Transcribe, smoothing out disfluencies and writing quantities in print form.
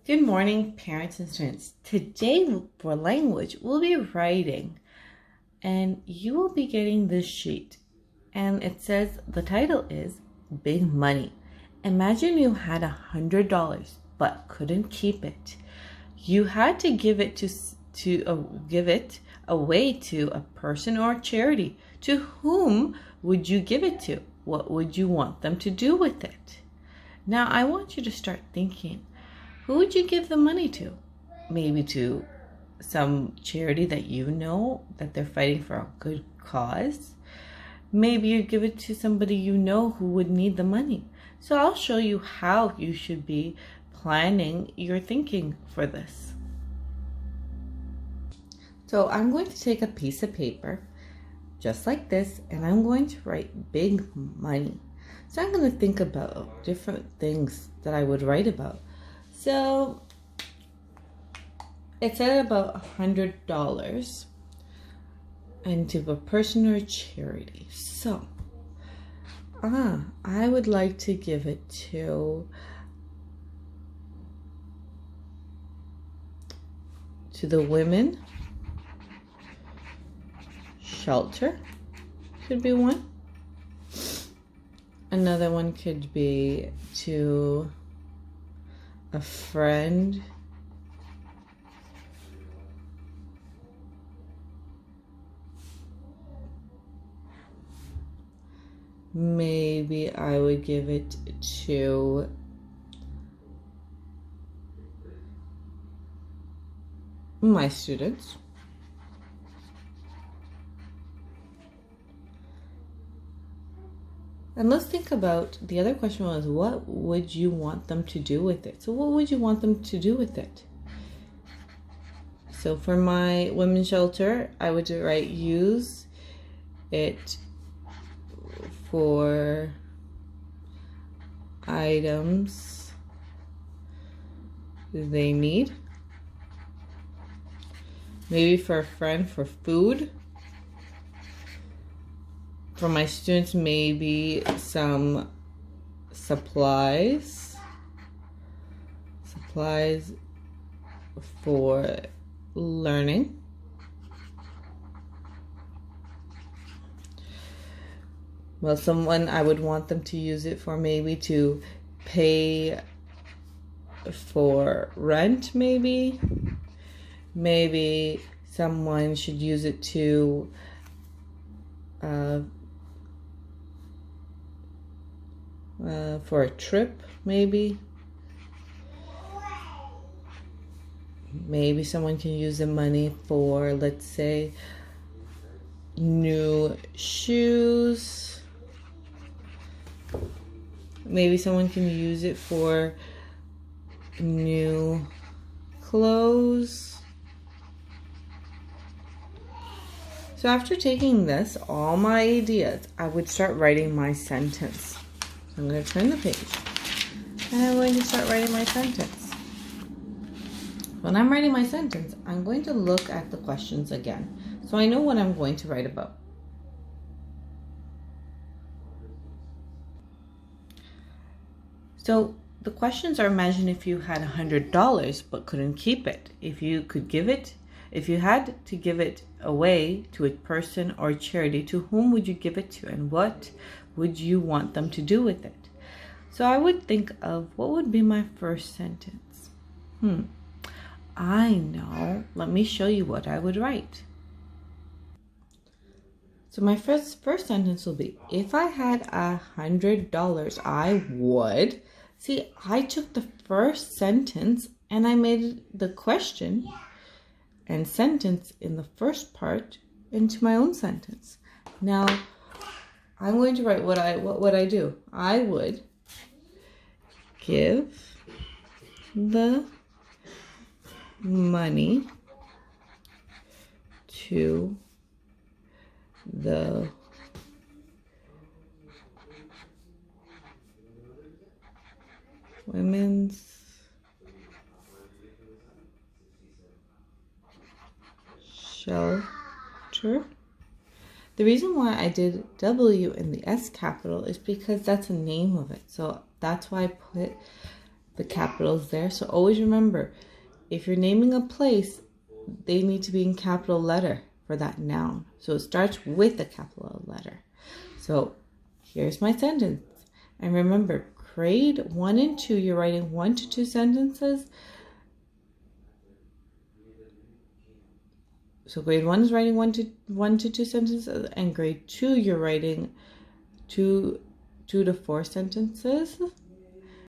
Good morning, parents and students. Today for language, we'll be writing and you will be getting this sheet. And it says the title is Big Money. Imagine you had $100 but couldn't keep it. You had to give it give it away to a person or charity. To whom would you give it to? What would you want them to do with it? Now I want you to start thinking. Who would you give the money to? Maybe to some charity that you know that they're fighting for a good cause. Maybe you give it to somebody you know who would need the money. So I'll show you how you should be planning your thinking for this. So I'm going to take a piece of paper just like this and I'm going to write big money. So I'm going to think about different things that I would write about. So it said about $100 and to a person or charity. So I would like to give it to the women shelter could be one. Another one could be to a friend. Maybe I would give it to my students. And let's think about, the other question was, what would you want them to do with it? So what would you want them to do with it? So for my women's shelter, I would write use it for items they need. Maybe for a friend, for food. For my students, maybe some supplies for learning. Well, someone I would want them to use it for, maybe to pay for rent, maybe someone should use it to for a trip, maybe someone can use the money for, let's say, new shoes. Maybe someone can use it for new clothes. So after taking this, all my ideas, I would start writing my sentence. I'm going to turn the page and I'm going to start writing my sentence. When I'm writing my sentence, I'm going to look at the questions again, so I know what I'm going to write about. So the questions are, imagine if you had $100 but couldn't keep it. If you had to give it away to a person or charity, to whom would you give it to and what would you want them to do with it? So I would think of what would be my first sentence. I know. Let me show you what I would write. So my first sentence will be, if I had $100, I would. See, I took the first sentence and I made the question and sentence in the first part into my own sentence. Now, I'm going to write what would I do? I would give the money to the women's shelter. The reason why I did W in the S capital is because that's the name of it. So that's why I the capitals there. So always remember, if you're naming a place, they need to be in capital letter for that noun. So it starts with a capital letter. So here's my sentence. And remember, grade 1 and 2, you're writing 1 to 2 sentences. So grade 1 is writing 1 to 2 sentences, and grade 2 you're writing 2 to 4 sentences.